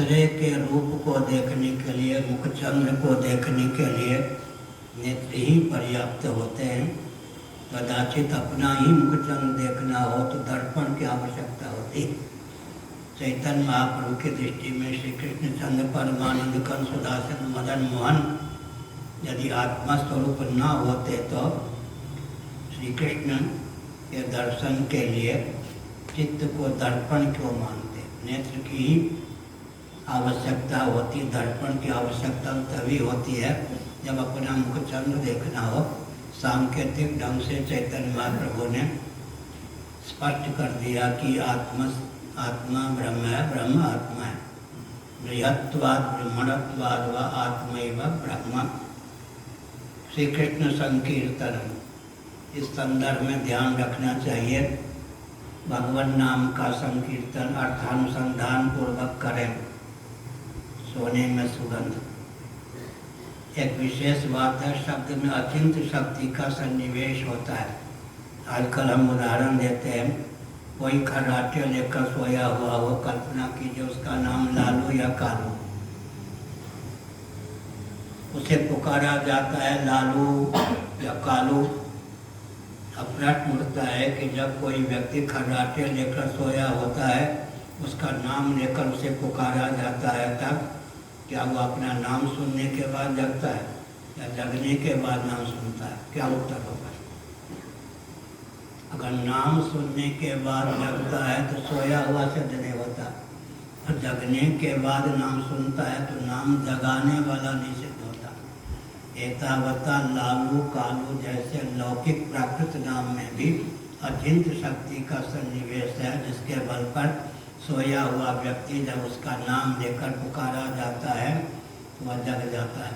दूसरे के रूप को देखने के लिए, मुखचंद्र को देखने के लिए नेत्र ही पर्याप्त होते हैं। कदाचित अपना ही मुखचंद्र देखना हो तो दर्पण की आवश्यकता होती है। चैतन्य महाप्रभु की दृष्टि में श्री कृष्ण चंद्र परमानंद कंसुदासन मदन मोहन यदि आत्मा स्वरूप न होते तो श्री कृष्ण के दर्शन के लिए चित्त को दर्पण क्यों मानते? नेत्र की ही आवश्यकता होती, दर्पण की आवश्यकता तभी होती है जब अपना मुखचंद्र देखना हो। सांकेतिक ढंग से चैतन्य महाप्रभु ने स्पष्ट कर दिया कि आत्मा ब्रह्म है, ब्रह्म आत्मा है। बृहत्वाद ब्रह्मणत्वाद व आत्मैव ब्रह्म। श्री कृष्ण संकीर्तन, इस संदर्भ में ध्यान रखना चाहिए। भगवान नाम का संकीर्तन अर्थानुसंधान पूर्वक करें, सोने में सुगंध। एक विशेष बात है, शब्द में अचिंत शक्ति का सन्निवेश होता है। आजकल हम उदाहरण देते हैं, कोई खर्राटे लेकर सोया हुआ हो, कल्पना कीजिए उसका नाम लालू या कालू। उसे पुकारा जाता है लालू या कालू। अब प्रश्न उठता है कि जब कोई व्यक्ति खर्राटे लेकर सोया होता है, उसका नाम लेकर उसे पुकारा जाता है, तब क्या वो अपना नाम सुनने के बाद जगता है या जगने के बाद नाम सुनता है? क्या उत्तर होगा? अगर नाम सुनने के बाद जगता है तो सोया हुआ सिद्ध नहीं होता, और जगने के बाद नाम सुनता है तो नाम जगाने वाला नहीं सिद्ध होता। एतावता लालू कालू जैसे लौकिक प्राकृत नाम में भी अचिंत शक्ति का सन्निवेश है, जिसके बल पर सोया हुआ व्यक्ति जब उसका नाम लेकर पुकारा जाता है तो वह जग जाता है।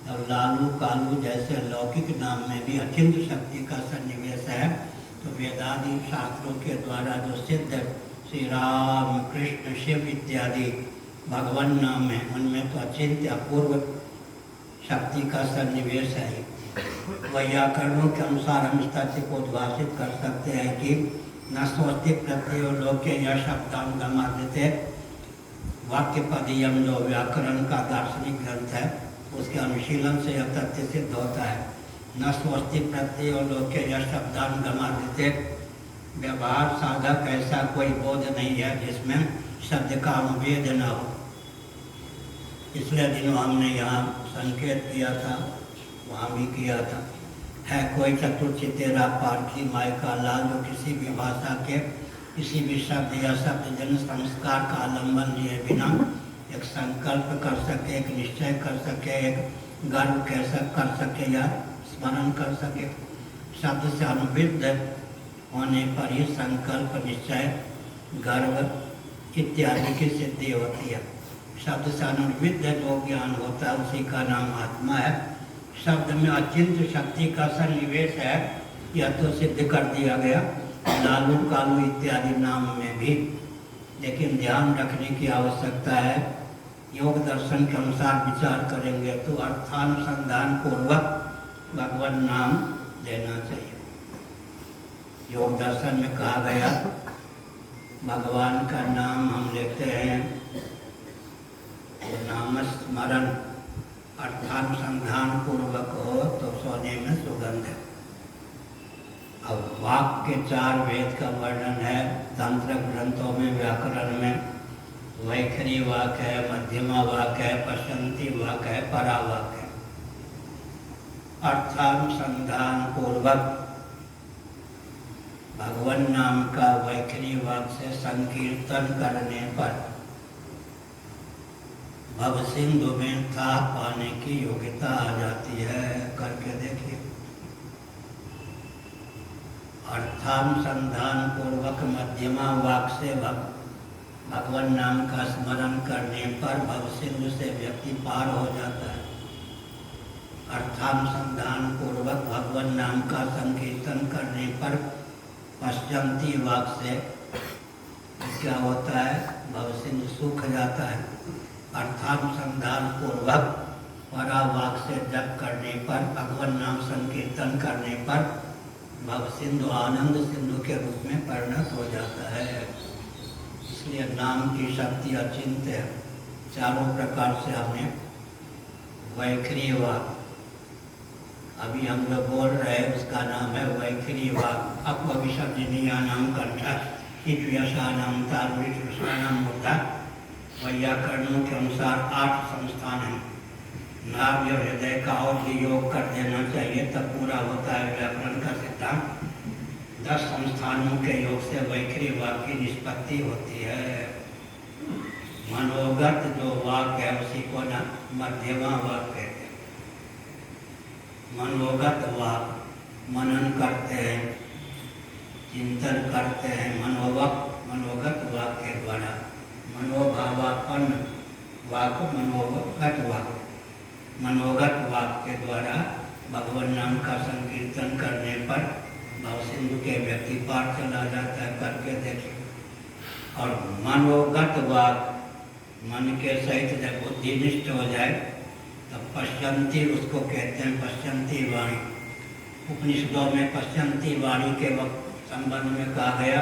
और लालू कालू जैसे लौकिक नाम में भी अचिंत शक्ति का सन्निवेश है। तो वेदादि शास्त्रों के द्वारा जो सिद्ध श्री राम कृष्ण शिव इत्यादि भगवान नाम है, उनमें तो अचिंत्य अपूर्व शक्ति का सन्निवेश है। व्याकरणों के अनुसार हम इस तथ्य को उद्भाषित कर सकते हैं कि न स्वस्ति प्रत्यय लोके यह शब्दांगमादित्य वाक्यपदीयम जो व्याकरण का दार्शनिक ग्रंथ है, उसके अनुशीलन से यह तथ्य सिद्ध होता है। न स्वस्ति प्रत्यय लोके यह शब्दांगमादित्य, व्यवहार साधक ऐसा कोई बोध नहीं है जिसमें शब्द का अनुवेद न हो। पिछले दिनों हमने यहाँ संकेत किया था, वहाँ भी किया था। है कोई चतुर्चितेरा पारखी माई का लाल जो किसी भी भाषा के किसी भी शब्द या शब्द जन संस्कार का आलम्बन लिए बिना एक संकल्प कर सके, एक निश्चय कर सके, एक गर्व कर सके या स्मरण कर सके। शब्द से अनुविद्ध होने पर ही संकल्प, निश्चय, गर्व इत्यादि की सिद्धि होती है। शब्द से अनुविद्ध जो ज्ञान होता है उसी का नाम आत्मा है। शब्द में अचिंत शक्ति का सन्निवेश है, यह तो सिद्ध कर दिया गया लालू कालू इत्यादि नाम में भी। लेकिन ध्यान रखने की आवश्यकता है, योग दर्शन के अनुसार विचार करेंगे तो अर्थानुसंधान पूर्वक भगवान नाम लेना चाहिए। योग दर्शन में कहा गया भगवान का नाम हम लेते हैं, नाम स्मरण अर्थानुसंधान पूर्वक हो तो सोने में सुगंध है। अब वाक के 4 वेद का वर्णन है तंत्र ग्रंथों में, व्याकरण में। वैखरी वाक है, मध्यमा वाक है, पश्चंती वाक है, परावाक है। अर्थानुसंधान पूर्वक भगवान नाम का वैखरी वाक से संकीर्तन करने पर भव सिंधु में था पाने की योग्यता आ जाती है। करके देखिए। अर्थानुसंधान पूर्वक मध्यमा वाक से भगवान नाम का स्मरण करने पर भव सिंधु से व्यक्ति पार हो जाता है। अर्थानुसंधान पूर्वक भगवान नाम का संकीर्तन करने पर पश्चंती वाक से क्या होता है? भव सिंधु सूख जाता है। अर्थानुसंधान पूर्वक परावाक से जप करने पर, भगवान नाम संकीर्तन करने पर भव सिंधु आनंद सिंधु के रूप में परिणत हो जाता है। इसलिए नाम की शक्ति अचिंत्य है। चारों प्रकार से हमने वैखरी वाक, अभी हम लोग बोल रहे हैं, उसका नाम है वैखरी वाक। अपविसर्जनीया नाम कंठा इतिहासा नाम तारुणाम होता। वैयाकरणों के अनुसार 8 संस्थान हैं। नाभ और हृदय का और भी योग कर देना चाहिए, तब पूरा होता है व्याकरण का सिद्धांत। 10 संस्थानों के योग से वैखरी वाक की निष्पत्ति होती है। मनोगत जो वाक है उसी को ना मध्यमा वाक कहते हैं। मनोगत वाक, मनन करते हैं, चिंतन करते हैं, मनोगत वाक के द्वारा। मनोभावापन्न वाक मनोगत वाक, मनोगत वाक के द्वारा भगवान नाम का संकीर्तन करने पर भवसिंधु के व्यक्ति पार चला जाता है, करके देखिए। और मनोगत वाक, मन के सहित जब बुद्धिनिष्ठ हो जाए तब पश्यंती उसको कहते हैं, पश्यंती वाणी। उपनिषदों में पश्यंती वाणी के वक्त संबंध में कहा गया,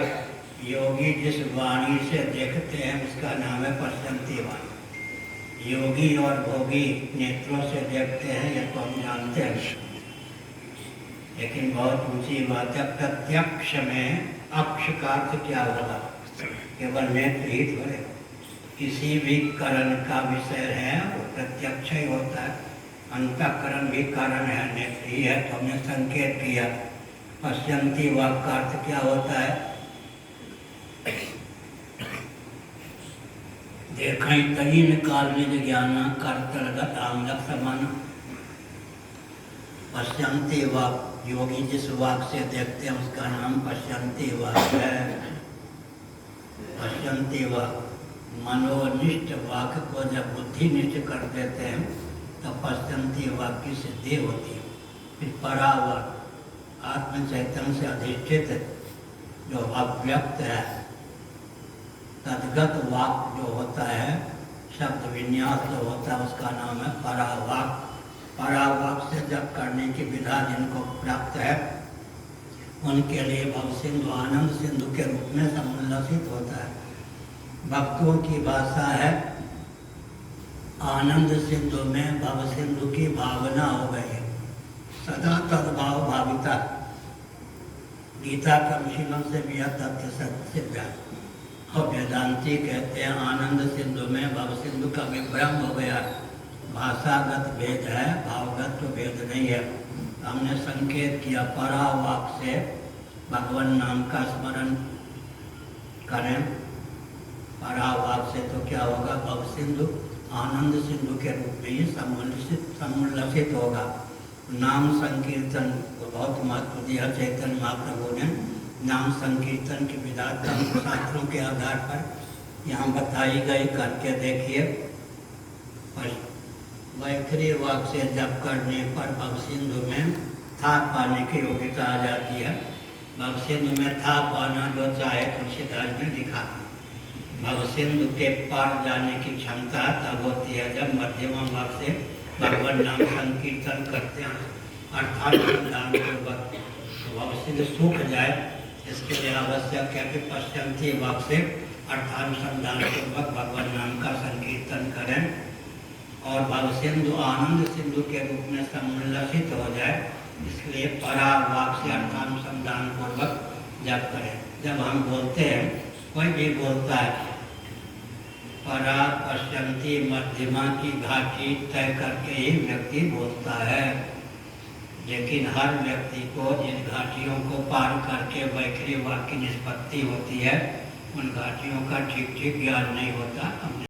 योगी जिस वाणी से देखते हैं उसका नाम है पश्यंती वाणी। योगी और भोगी नेत्रों से देखते हैं, यह तो हम जानते हैं, लेकिन बहुत ऊंची बात है, प्रत्यक्ष में अक्ष का अर्थ क्या होगा? केवल नेत्र ही थोड़े, किसी भी करण का विषय है वो प्रत्यक्ष ही होता है। अंतःकरण भी कारण है, नेत्र ही है। तो हमने संकेत किया पश्यंती वाक का अर्थ क्या होता है? देखें तरीन काल में ज्ञान कर्तगत आंगक समान। पश्यंती वाक, योगी जिस वाक से देखते हैं उसका नाम पश्यंती वाक है। पश्यंती वाक, मनोनिष्ठ वाक को जब बुद्धिनिष्ठ कर देते हैं तब पश्यंती वाक की सिद्धि होती है। फिर परावाक, आत्म चैतन्य से अधिष्ठित जो अव्यक्त है, तद्गत वाक जो होता है, शब्द विन्यास जो होता है, उसका नाम है परावाक। परावाक से जब करने की विधा जिनको प्राप्त है उनके लिए भव सिंधु आनंद सिंधु के रूप में समुल्लसित होता है। भक्तों की भाषा है, आनंद सिंधु में भव सिंधु की भावना हो गई है, सदा तद्भाव भाविता। गीता के अनुशीलन से भी यह तथ्य सिद्ध है। और वेदांती कहते हैं आनंद सिंधु में भव सिंधु का विभ्रम हो गया। भाषागत भेद है, भावगत तो भेद नहीं है। हमने संकेत किया परावाक से भगवान नाम का स्मरण करें। परावाक से तो क्या होगा? भव सिंधु आनंद सिंधु के रूप में ही समुल्लसित होगा। नाम संकीर्तन को बहुत महत्व दिया चैतन्य महाप्रभु ने। नाम संकीर्तन की विधा शास्त्रों के आधार पर यहाँ बताई गई, करके देखिए। वैखरी वाक से जप करने पर भव सिंधु में था पाने की योग्यता आ जाती है। भव सिंधु में था पाना जो चाहे तुलसीदास ने लिखा। भव सिंधु के पार जाने की क्षमता तब होती है जब मध्यमा वाक से भगवान नाम संकीर्तन करते हैं, अर्थात पूर्वक भव सिंधु सूख जाए। इसके लिए आवश्यक है कि पश्यंती वाक से अर्थानुसंधान पूर्वक भगवान नाम का संकीर्तन करें और भव सिंधु आनंद सिंधु के रूप में समुल्लसित हो जाए। इसलिए परा वाक से अर्थानुसंधान पूर्वक जप करें। जब हम बोलते हैं, कोई भी बोलता है, परा पश्यंती मध्यमा की घाटी तय करके ही व्यक्ति बोलता है, लेकिन हर व्यक्ति को जिन घाटियों को पार करके वैखरी वाक की निष्पत्ति होती है, उन घाटियों का ठीक ठीक ज्ञान नहीं होता।